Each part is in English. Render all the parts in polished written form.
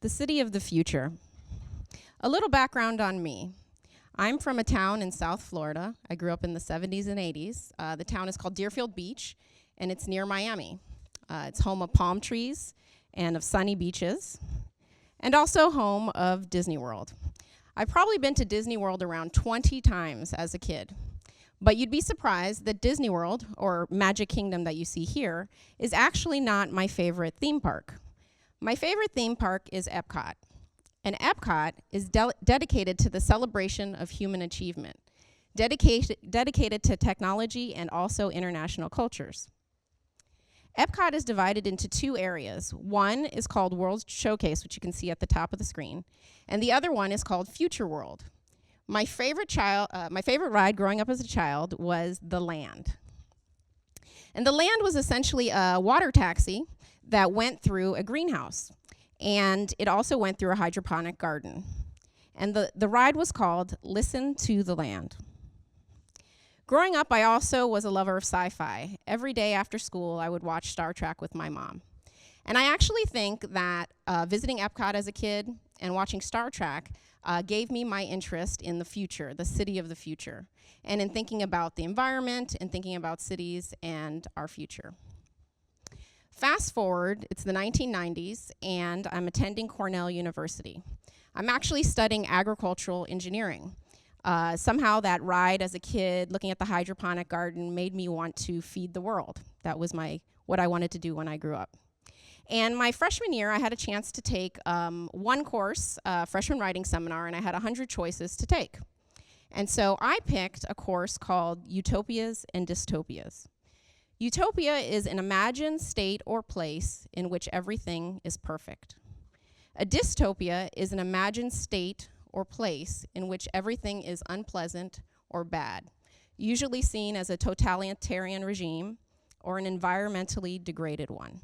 The city of the future. A little background on me. I'm from a town in South Florida. I grew up in the 70s and 80s. The town is called Deerfield Beach, and it's near Miami. It's home of palm trees and of sunny beaches, and also home of Disney World. I've probably been to Disney World around 20 times as a kid. But you'd be surprised that Disney World, or Magic Kingdom that you see here, is actually not my favorite theme park. My favorite theme park is Epcot. And Epcot is dedicated to the celebration of human achievement, dedicated to technology and also international cultures. Epcot is divided into two areas. One is called World Showcase, which you can see at the top of the screen, and the other one is called Future World. My favorite ride growing up as a child was the Land. And the Land was essentially a water taxi that went through a greenhouse. And it also went through a hydroponic garden. And the ride was called Listen to the Land. Growing up, I also was a lover of sci-fi. Every day after school, I would watch Star Trek with my mom. And I actually think that visiting Epcot as a kid and watching Star Trek gave me my interest in the future, the city of the future, and in thinking about the environment and thinking about cities and our future. Fast forward, it's the 1990s, and I'm attending Cornell University. I'm actually studying agricultural engineering. Somehow that ride as a kid, looking at the hydroponic garden, made me want to feed the world. That was what I wanted to do when I grew up. And my freshman year, I had a chance to take one course, freshman writing seminar, and I had 100 choices to take. And so I picked a course called Utopias and Dystopias. Utopia is an imagined state or place in which everything is perfect. A dystopia is an imagined state or place in which everything is unpleasant or bad, usually seen as a totalitarian regime or an environmentally degraded one.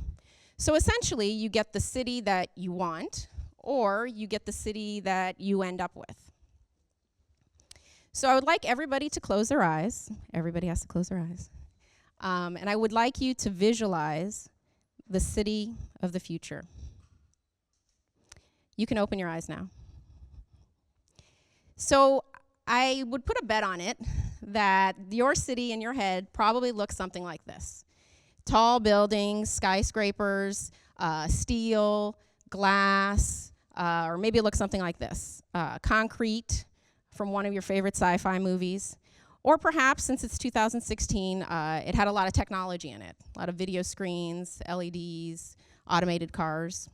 So essentially, you get the city that you want, or you get the city that you end up with. So I would like everybody to close their eyes. Everybody has to close their eyes. And I would like you to visualize the city of the future. You can open your eyes now. So I would put a bet on it that your city in your head probably looks something like this. Tall buildings, skyscrapers, steel, glass, or maybe it looks something like this. Concrete from one of your favorite sci-fi movies. Or perhaps, since it's 2016, it had a lot of technology in it. A lot of video screens, LEDs, automated cars.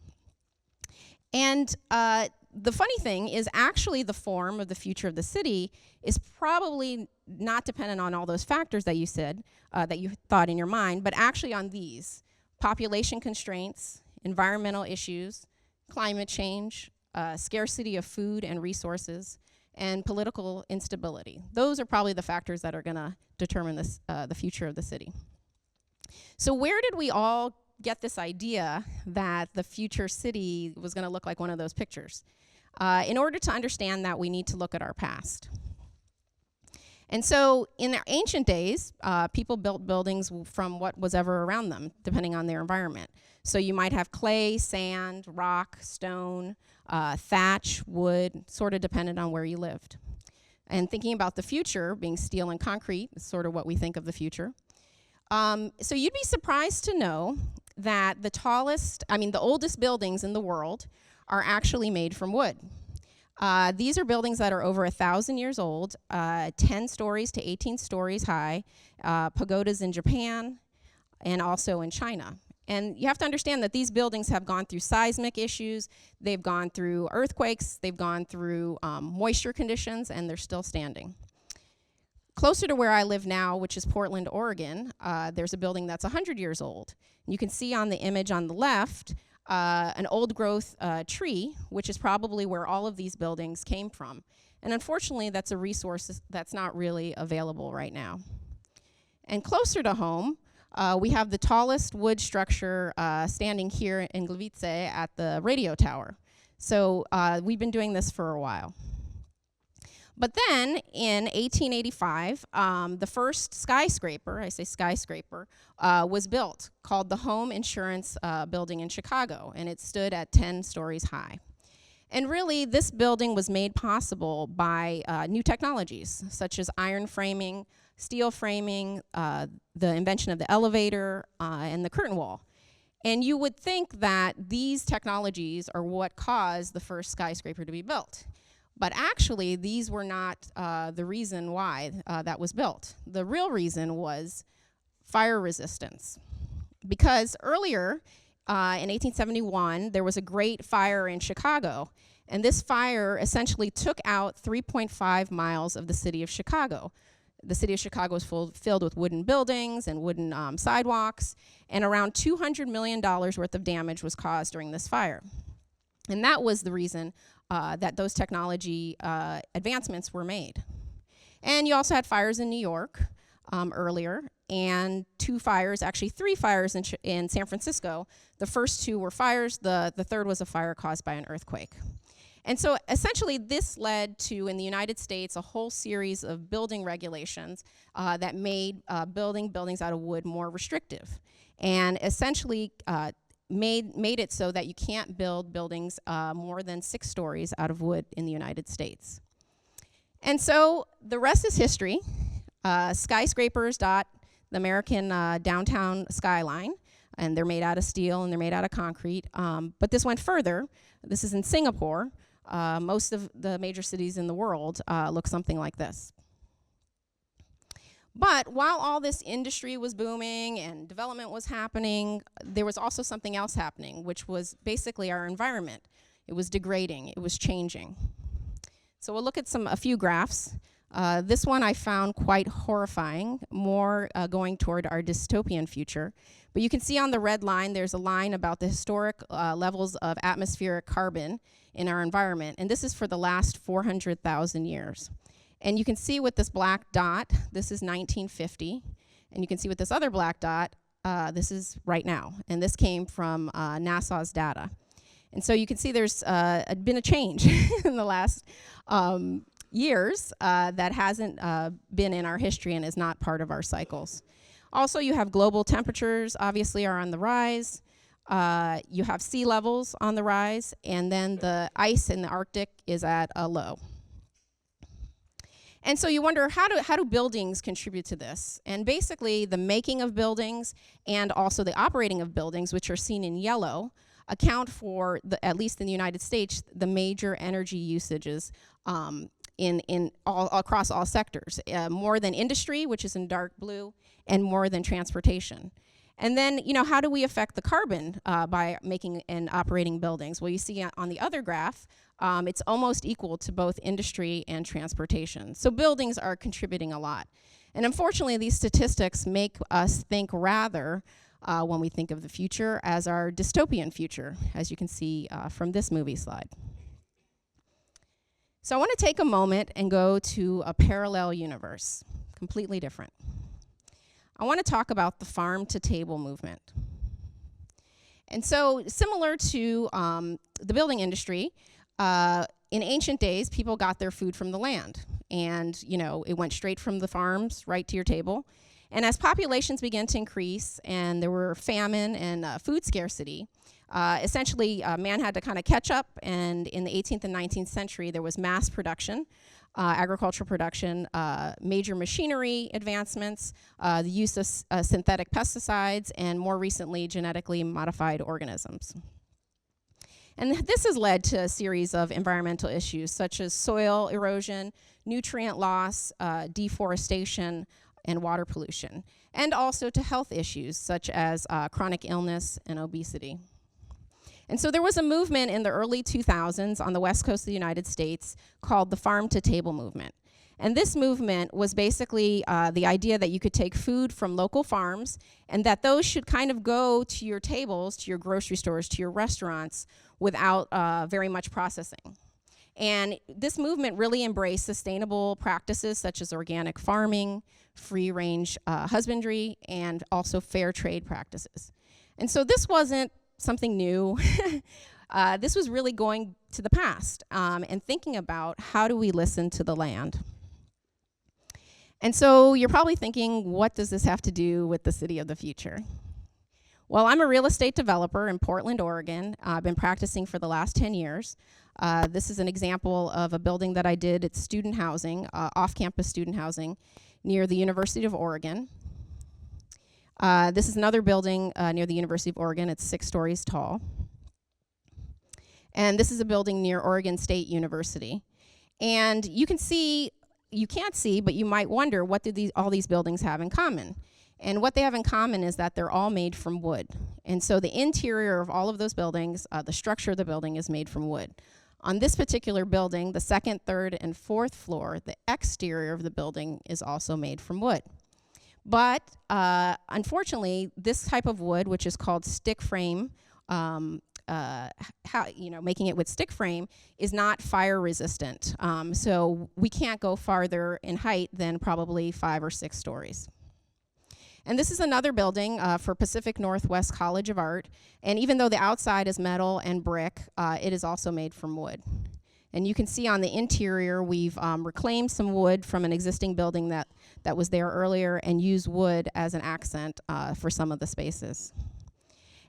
And the funny thing is actually the form of the future of the city is probably not dependent on all those factors that you said, that you thought in your mind, but actually on these: population constraints, environmental issues, climate change, scarcity of food and resources, and political instability. Those are probably the factors that are gonna determine this, the future of the city. So where did we all get this idea that the future city was gonna look like one of those pictures? In order to understand that, we need to look at our past. And so in the ancient days, people built buildings from what was ever around them, depending on their environment. So you might have clay, sand, rock, stone, thatch, wood, sort of dependent on where you lived. And thinking about the future, being steel and concrete, is sort of what we think of the future. So you'd be surprised to know that the oldest buildings in the world are actually made from wood. These are buildings that are over 1,000 years old, 10 stories to 18 stories high, pagodas in Japan, and also in China. And you have to understand that these buildings have gone through seismic issues, they've gone through earthquakes, they've gone through moisture conditions, and they're still standing. Closer to where I live now, which is Portland, Oregon, there's a building that's 100 years old. And you can see on the image on the left, an old growth tree, which is probably where all of these buildings came from. And unfortunately, that's a resource that's not really available right now. And closer to home, we have the tallest wood structure standing here in Gliwice at the radio tower. So we've been doing this for a while. But then in 1885, the first skyscraper, I say skyscraper, was built, called the Home Insurance Building in Chicago, and it stood at 10 stories high. And really, this building was made possible by new technologies, such as iron framing, steel framing, the invention of the elevator, and the curtain wall. And you would think that these technologies are what caused the first skyscraper to be built. But actually, these were not the reason why that was built. The real reason was fire resistance. Because earlier, in 1871, there was a great fire in Chicago. And this fire essentially took out 3.5 miles of the city of Chicago. The city of Chicago was filled with wooden buildings and wooden sidewalks, and around $200 million worth of damage was caused during this fire. And that was the reason that those technology advancements were made. And you also had fires in New York earlier, and three fires in San Francisco. The first two were fires, the third was a fire caused by an earthquake. And so essentially this led to, in the United States, a whole series of building regulations that made building buildings out of wood more restrictive, and essentially made it so that you can't build buildings more than 6 stories out of wood in the United States. And so the rest is history. Skyscrapers dot the American downtown skyline, and they're made out of steel and they're made out of concrete. But this went further. This is in Singapore. Most of the major cities in the world look something like this. But while all this industry was booming and development was happening, there was also something else happening, which was basically our environment. It was degrading, it was changing. So we'll look at a few graphs. This one I found quite horrifying, more going toward our dystopian future. But you can see on the red line, there's a line about the historic levels of atmospheric carbon in our environment. And this is for the last 400,000 years. And you can see with this black dot, this is 1950. And you can see with this other black dot, this is right now. And this came from NASA's data. And so you can see there's been a change in the last years that hasn't been in our history and is not part of our cycles. Also, you have global temperatures, obviously, are on the rise. You have sea levels on the rise, and then the ice in the Arctic is at a low. And so you wonder, how do buildings contribute to this? And basically, the making of buildings and also the operating of buildings, which are seen in yellow, account for, at least in the United States, the major energy usages across all sectors, more than industry, which is in dark blue, and more than transportation. And then, how do we affect the carbon by making and operating buildings? Well, you see on the other graph, it's almost equal to both industry and transportation. So buildings are contributing a lot. And unfortunately, these statistics make us think rather, when we think of the future, as our dystopian future, as you can see from this movie slide. So I want to take a moment and go to a parallel universe, completely different. I want to talk about the farm-to-table movement. And so, similar to the building industry, in ancient days, people got their food from the land. And, it went straight from the farms right to your table. And as populations began to increase and there were famine and food scarcity, essentially man had to kind of catch up. And in the 18th and 19th century, there was mass production. Agricultural production, major machinery advancements, the use of synthetic pesticides, and more recently, genetically modified organisms. And this has led to a series of environmental issues such as soil erosion, nutrient loss, deforestation, and water pollution, and also to health issues such as chronic illness and obesity. And so there was a movement in the early 2000s on the west coast of the United States called the farm-to-table movement. And this movement was basically the idea that you could take food from local farms and that those should kind of go to your tables, to your grocery stores, to your restaurants without very much processing. And this movement really embraced sustainable practices such as organic farming, free-range husbandry, and also fair trade practices. And so this wasn't something new. This was really going to the past and thinking about how do we listen to the land. And so you're probably thinking, what does this have to do with the city of the future? Well, I'm a real estate developer in Portland, Oregon. I've been practicing for the last 10 years. This is an example of a building that I did. It's student housing, off-campus student housing near the University of Oregon. This is another building near the University of Oregon. It's 6 stories tall. And this is a building near Oregon State University. And you can't see, but you might wonder, what do all these buildings have in common? And what they have in common is that they're all made from wood. And so the interior of all of those buildings, the structure of the building is made from wood. On this particular building, the 2nd, 3rd, and 4th floor, the exterior of the building is also made from wood. But unfortunately, this type of wood, which is called stick frame, making it with stick frame, is not fire resistant. So we can't go farther in height than probably 5 or 6 stories. And this is another building for Pacific Northwest College of Art. And even though the outside is metal and brick, it is also made from wood. And you can see on the interior, we've reclaimed some wood from an existing building that was there earlier and used wood as an accent for some of the spaces.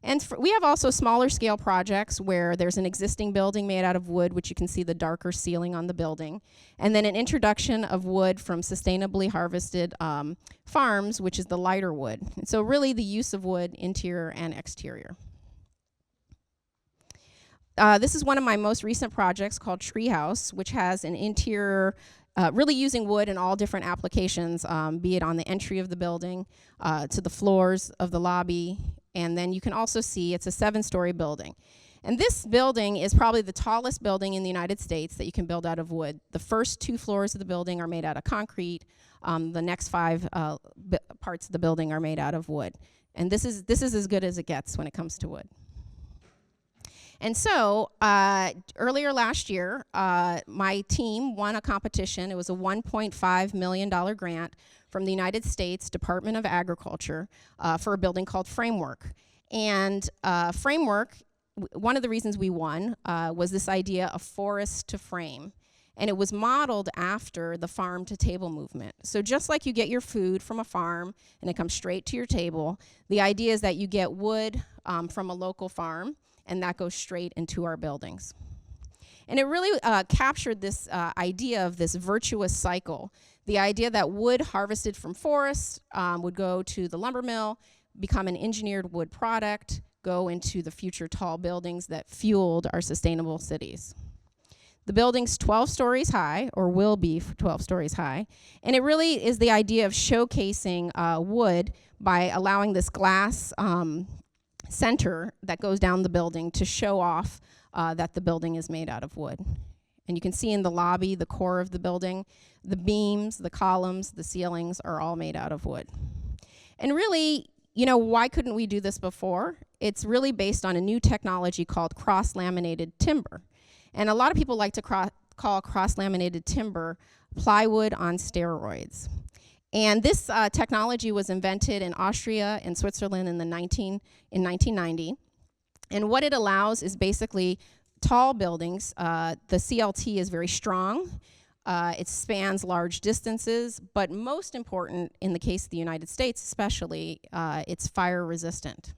And we have also smaller scale projects where there's an existing building made out of wood, which you can see the darker ceiling on the building, and then an introduction of wood from sustainably harvested farms, which is the lighter wood. And so really the use of wood, interior and exterior. This is one of my most recent projects called Treehouse, which has an interior really using wood in all different applications, be it on the entry of the building, to the floors of the lobby, and then you can also see it's a 7-story building. And this building is probably the tallest building in the United States that you can build out of wood. The first 2 floors of the building are made out of concrete. The next 5 parts of the building are made out of wood. And this is as good as it gets when it comes to wood. And so earlier last year, my team won a competition. It was a $1.5 million grant from the United States Department of Agriculture for a building called Framework. And Framework, one of the reasons we won was this idea of forest to frame. And it was modeled after the farm to table movement. So just like you get your food from a farm and it comes straight to your table, the idea is that you get wood from a local farm, and that goes straight into our buildings. And it really captured this idea of this virtuous cycle, the idea that wood harvested from forests would go to the lumber mill, become an engineered wood product, go into the future tall buildings that fueled our sustainable cities. The building's 12 stories high, or will be 12 stories high, and it really is the idea of showcasing wood by allowing this glass center that goes down the building to show off that the building is made out of wood. And you can see in the lobby, the core of the building, the beams, the columns, the ceilings are all made out of wood. And really, why couldn't we do this before? It's really based on a new technology called cross-laminated timber. And a lot of people like to call cross-laminated timber plywood on steroids. And this technology was invented in Austria and Switzerland in 1990. And what it allows is basically tall buildings. The CLT is very strong. It spans large distances. But most important, in the case of the United States especially, it's fire resistant.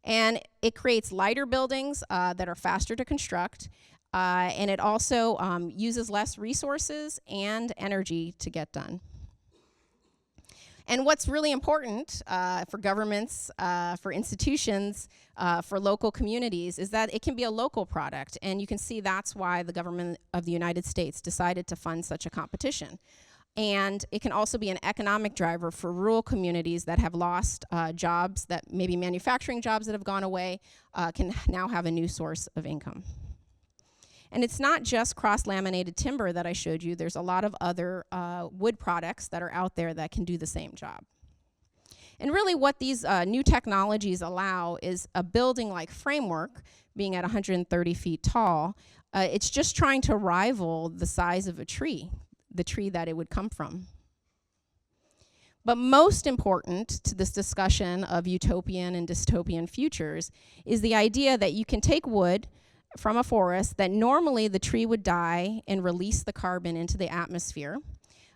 And it creates lighter buildings that are faster to construct. And it also uses less resources and energy to get done. And what's really important for governments, for institutions, for local communities is that it can be a local product. And you can see that's why the government of the United States decided to fund such a competition. And it can also be an economic driver for rural communities that have lost jobs, that maybe manufacturing jobs that have gone away, can now have a new source of income. And it's not just cross-laminated timber that I showed you. There's a lot of other wood products that are out there that can do the same job. And really what these new technologies allow is a building like Framework, being at 130 feet tall, it's just trying to rival the size of a tree, the tree that it would come from. But most important to this discussion of utopian and dystopian futures is the idea that you can take wood from a forest that normally the tree would die and release the carbon into the atmosphere.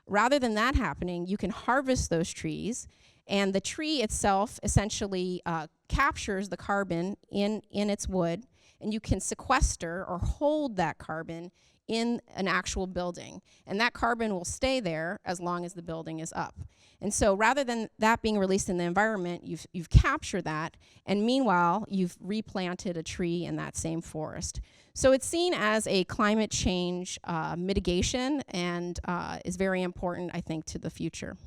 Rather than that happening, you can harvest those trees, and the tree itself essentially captures the carbon in its wood, and you can sequester or hold that carbon in an actual building. And that carbon will stay there as long as the building is up. And so rather than that being released in the environment, you've captured that, and meanwhile, you've replanted a tree in that same forest. So it's seen as a climate change mitigation and is very important, I think, to the future.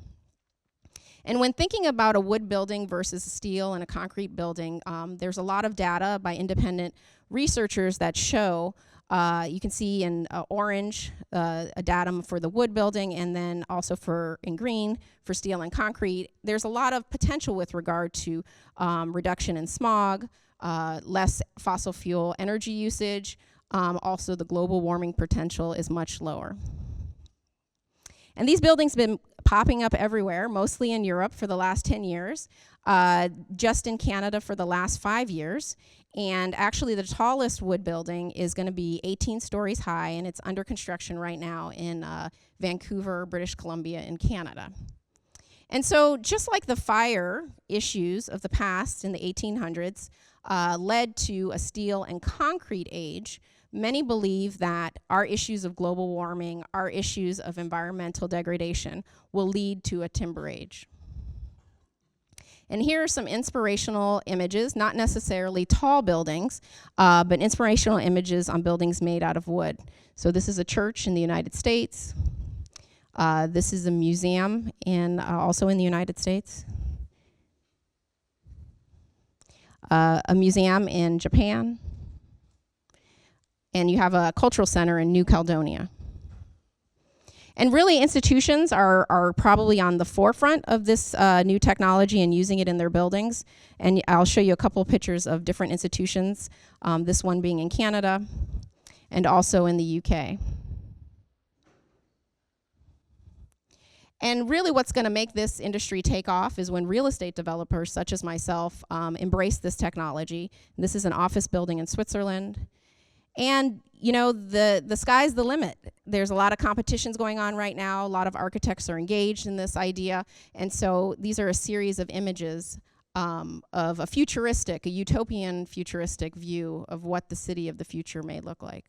And when thinking about a wood building versus a steel and a concrete building, there's a lot of data by independent researchers that show, you can see in orange, a datum for the wood building, and then also in green for steel and concrete. There's a lot of potential with regard to reduction in smog, less fossil fuel energy usage. Also, the global warming potential is much lower. And these buildings have been popping up everywhere, mostly in Europe for the last 10 years, just in Canada for the last 5 years. And actually, the tallest wood building is going to be 18 stories high, and it's under construction right now in Vancouver, British Columbia, in Canada. And so, just like the fire issues of the past in the 1800s led to a steel and concrete age, many believe that our issues of global warming, our issues of environmental degradation will lead to a timber age. And here are some inspirational images, not necessarily tall buildings, but inspirational images on buildings made out of wood. So this is a church in the United States. This is a museum also in the United States. A museum in Japan. And you have a cultural center in New Caledonia. And really, institutions are probably on the forefront of this new technology and using it in their buildings. And I'll show you a couple pictures of different institutions, this one being in Canada and also in the UK. And really what's going to make this industry take off is when real estate developers, such as myself, embrace this technology. This is an office building in Switzerland. And, you know, the sky's the limit. There's a lot of competitions going on right now. A lot of architects are engaged in this idea. And so these are a series of images of a utopian futuristic view of what the city of the future may look like.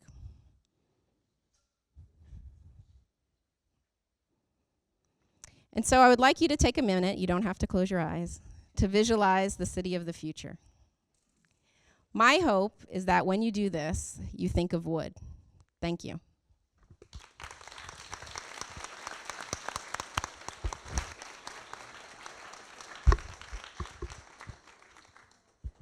And so I would like you to take a minute, you don't have to close your eyes, to visualize the city of the future. My hope is that when you do this, you think of wood. Thank you.